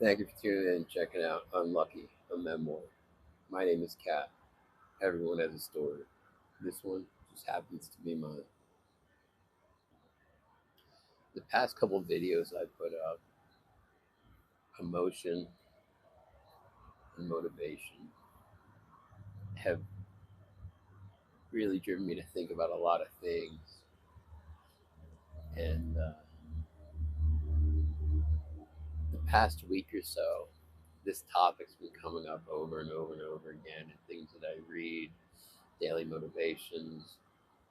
Thank you for tuning in and checking out Unlucky, a memoir. My name is Kat. Everyone has a story. This one just happens to be mine. The past couple videos I put up, emotion and motivation, have really driven me to think about a lot of things. And the past week or so, this topic's been coming up over and over and over again in things that I read, daily motivations,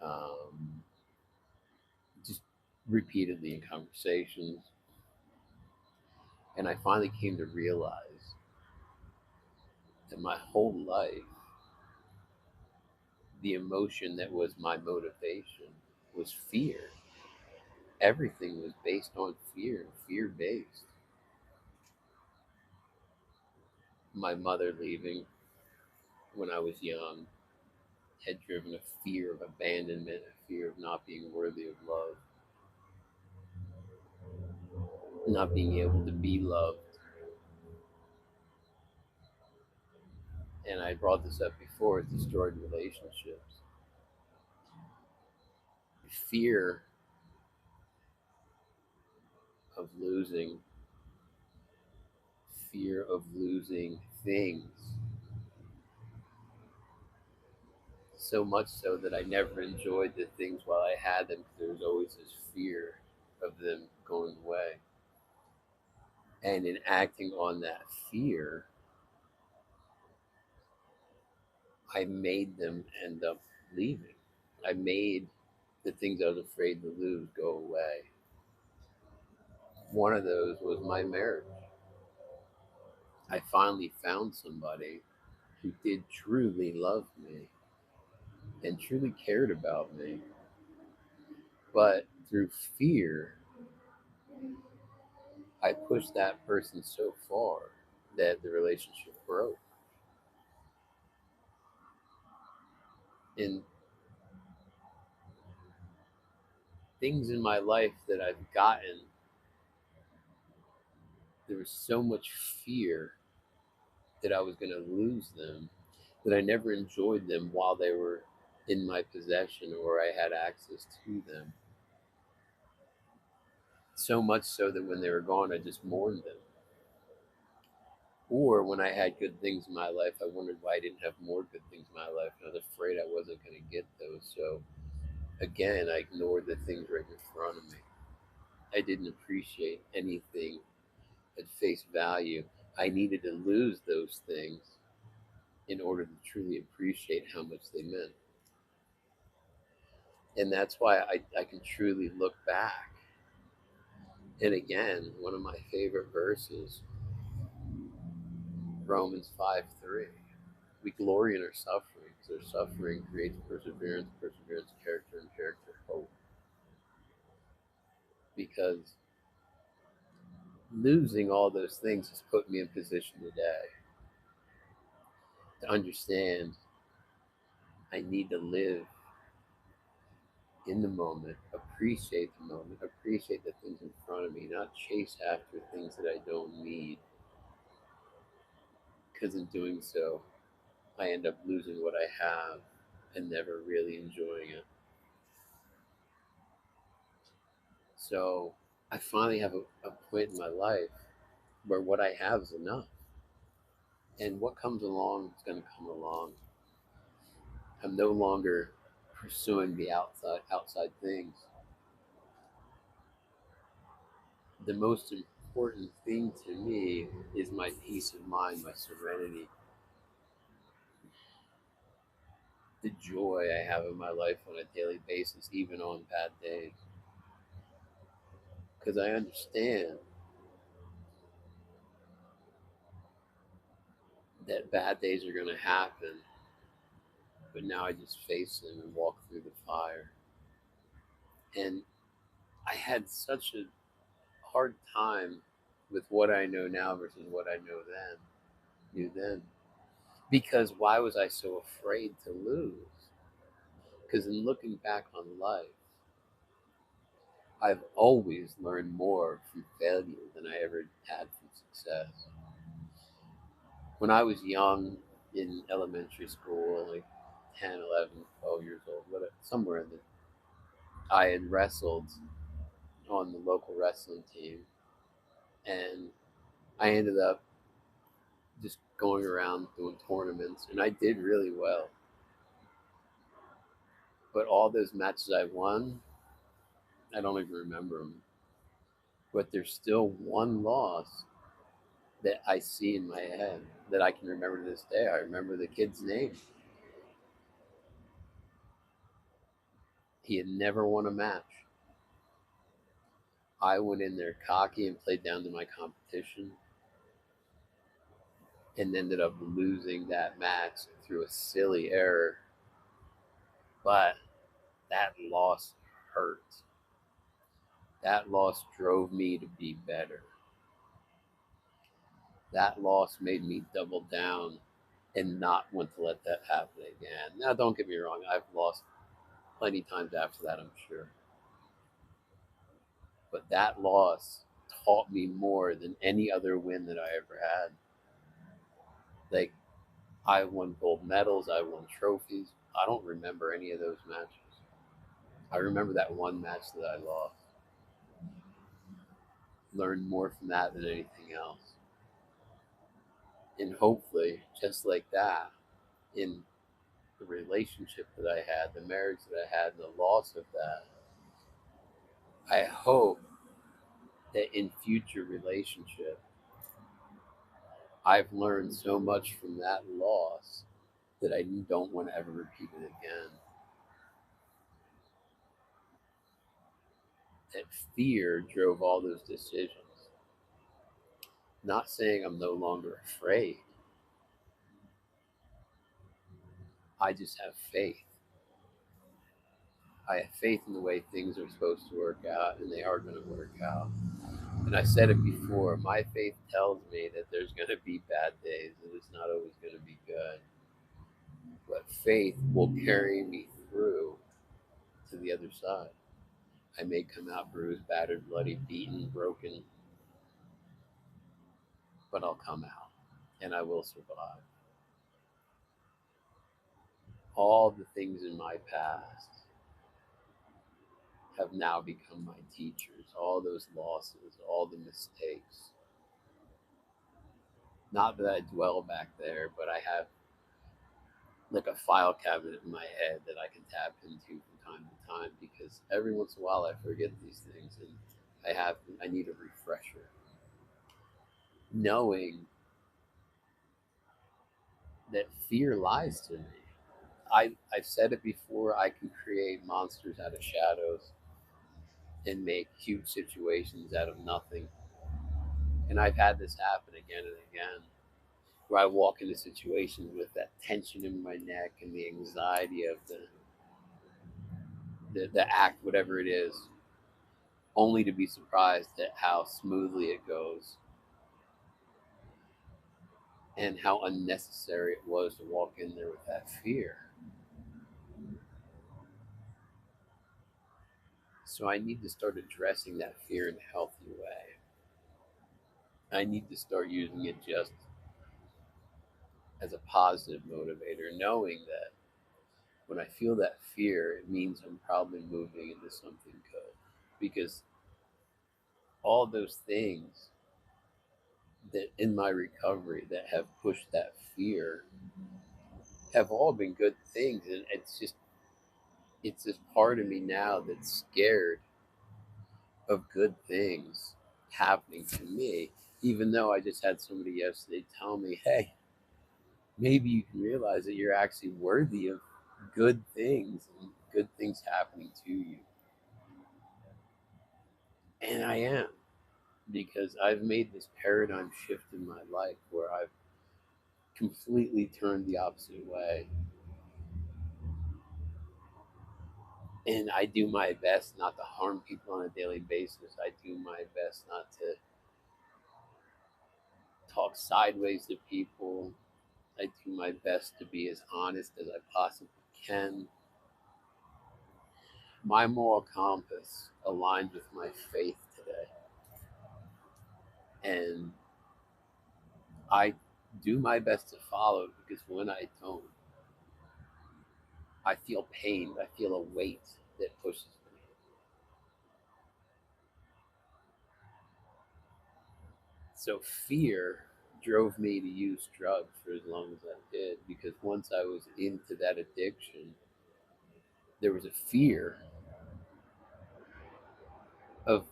um, just repeatedly in conversations. And I finally came to realize that my whole life, the emotion that was my motivation was fear. Everything was based on fear, fear based. My mother leaving when I was young had driven a fear of abandonment, a fear of not being worthy of love, not being able to be loved. And I brought this up before, it destroyed relationships. Fear of losing, fear of losing things. So much so that I never enjoyed the things while I had them because there was always this fear of them going away. And in acting on that fear, I made them end up leaving. I made the things I was afraid to lose go away. One of those was my marriage. I finally found somebody who did truly love me and truly cared about me. But through fear, I pushed that person so far that the relationship broke. And things in my life that I've gotten, there was so much fear that I was going to lose them that I never enjoyed them while they were in my possession or I had access to them. So much so that when they were gone, I just mourned them. Or when I had good things in my life, I wondered why I didn't have more good things in my life. And I was afraid I wasn't going to get those. So again, I ignored the things right in front of me. I didn't appreciate anything at face value. I needed to lose those things in order to truly appreciate how much they meant. And that's why I can truly look back. And again, one of my favorite verses, Romans 5:3. We glory in our suffering because our suffering creates perseverance, perseverance, character, and character, hope. Because losing all those things has put me in position today to understand I need to live in the moment, appreciate the moment, appreciate the things in front of me, not chase after things that I don't need. Because in doing so, I end up losing what I have and never really enjoying it. So I finally have a point in my life where what I have is enough. And what comes along is going to come along. I'm no longer pursuing the outside things. The most important thing to me is my peace of mind, my serenity, the joy I have in my life on a daily basis, even on bad days. Because I understand that bad days are going to happen, but now I just face them and walk through the fire. And I had such a hard time with what I know now versus what I knew then. Because why was I so afraid to lose? Because in looking back on life, I've always learned more from failure than I ever had from success. When I was young in elementary school, like 10, 11, 12 years old, whatever, somewhere in the, I had wrestled on the local wrestling team, and I ended up just going around doing tournaments, and I did really well. But all those matches I won, I don't even remember them. But there's still one loss that I see in my head that I can remember to this day. I remember the kid's name. He had never won a match. I went in there cocky and played down to my competition and ended up losing that match through a silly error. But that loss hurt. That loss drove me to be better. That loss made me double down and not want to let that happen again. Now, don't get me wrong, I've lost plenty times after that, I'm sure. But that loss taught me more than any other win that I ever had. Like, I won gold medals, I won trophies. I don't remember any of those matches. I remember that one match that I lost. Learned more from that than anything else. And hopefully, just like that, in the relationship that I had, the marriage that I had, and the loss of that, I hope that in future relationships, I've learned so much from that loss that I don't want to ever repeat it again. That fear drove all those decisions. Not saying I'm no longer afraid. I just have faith. I have faith in the way things are supposed to work out, and they are going to work out. And I said it before, my faith tells me that there's going to be bad days, and it's not always going to be good. But faith will carry me through to the other side. I may come out bruised, battered, bloody, beaten, broken, but I'll come out and I will survive. All the things in my past have now become my teachers. All those losses, all the mistakes. Not that I dwell back there, but I have like a file cabinet in my head that I can tap into from time to time because every once in a while I forget these things and I need a refresher. Knowing that fear lies to me. I've said it before, I can create monsters out of shadows and make huge situations out of nothing. And I've had this happen again and again, where I walk into situations with that tension in my neck and the anxiety of the act, whatever it is, only to be surprised at how smoothly it goes and how unnecessary it was to walk in there with that fear. So I need to start addressing that fear in a healthy way. I need to start using it just as a positive motivator, knowing that when I feel that fear, it means I'm probably moving into something good. Because all those things that in my recovery that have pushed that fear have all been good things. And it's this part of me now that's scared of good things happening to me, even though I just had somebody yesterday tell me, hey, maybe you can realize that you're actually worthy of good things and good things happening to you. And I am, because I've made this paradigm shift in my life where I've completely turned the opposite way. And I do my best not to harm people on a daily basis. I do my best not to talk sideways to people. I do my best to be as honest as I possibly can. my moral compass aligns with my faith today. And I do my best to follow it, because when I don't, I feel pain. I feel a weight that pushes me. So fear drove me to use drugs for as long as I did, because once I was into that addiction, there was a fear of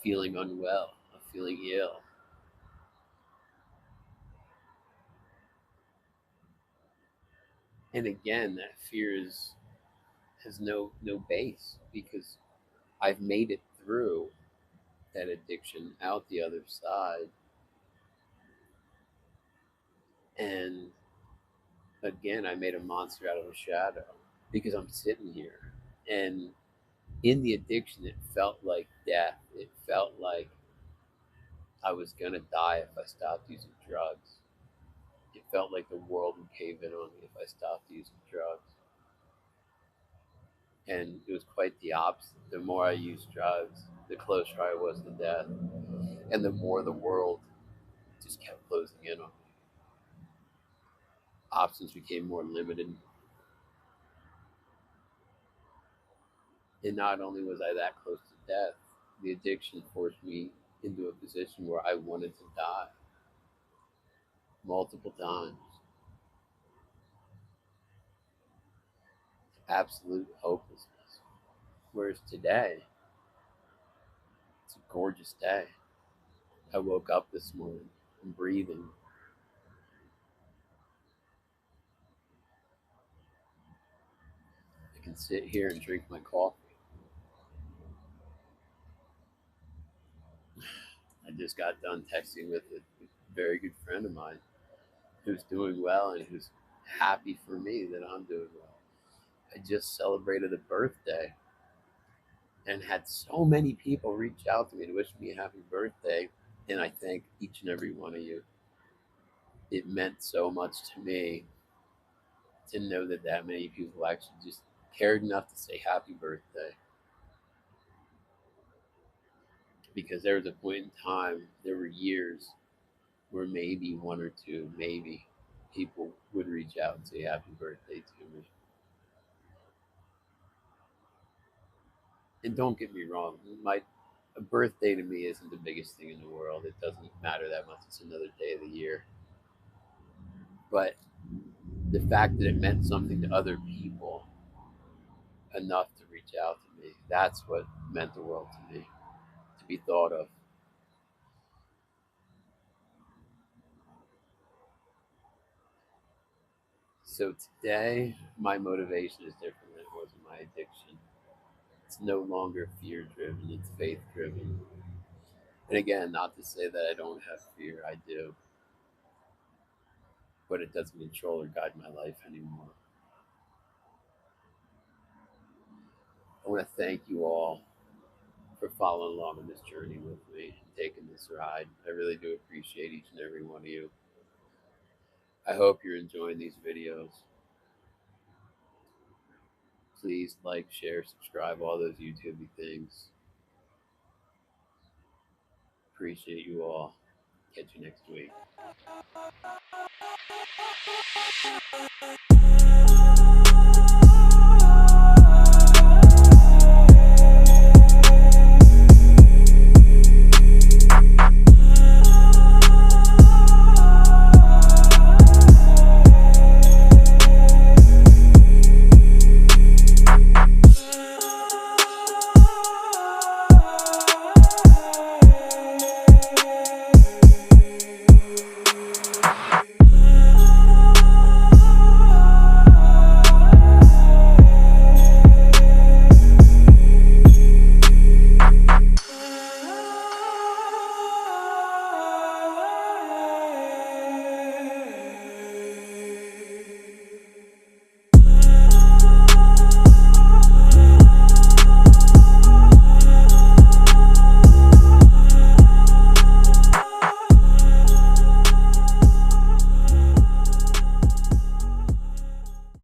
feeling unwell, of feeling ill. And again, that fear has no base, because I've made it through that addiction out the other side. And again, I made a monster out of a shadow, because I'm sitting here. And in the addiction, it felt like death. It felt like I was going to die if I stopped using drugs. It felt like the world would cave in on me if I stopped using drugs. And it was quite the opposite. The more I used drugs, the closer I was to death. And the more the world just kept closing in on me. Options became more limited. And not only was I that close to death, the addiction forced me into a position where I wanted to die multiple times. Absolute hopelessness. Whereas today, it's a gorgeous day. I woke up this morning, I'm breathing. I can sit here and drink my coffee. I just got done texting with a very good friend of mine who's doing well and who's happy for me that I'm doing well. I just celebrated a birthday and had so many people reach out to me to wish me a happy birthday. And I thank each and every one of you. It meant so much to me to know that that many people actually just cared enough to say happy birthday. Because there was a point in time, there were years where maybe one or two, maybe people would reach out and say happy birthday to me. And don't get me wrong, my a birthday to me isn't the biggest thing in the world. It doesn't matter that much. It's another day of the year. But the fact that it meant something to other people enough to reach out to me, that's what meant the world to me, to be thought of. So today, my motivation is different than it was in my addiction. It's no longer fear driven, it's faith driven. And again, not to say that I don't have fear, I do, but it doesn't control or guide my life anymore. I want to thank you all for following along on this journey with me and taking this ride. I really do appreciate each and every one of you. I hope you're enjoying these videos. Please like, share, subscribe, all those YouTube things. Appreciate you all. Catch you next week.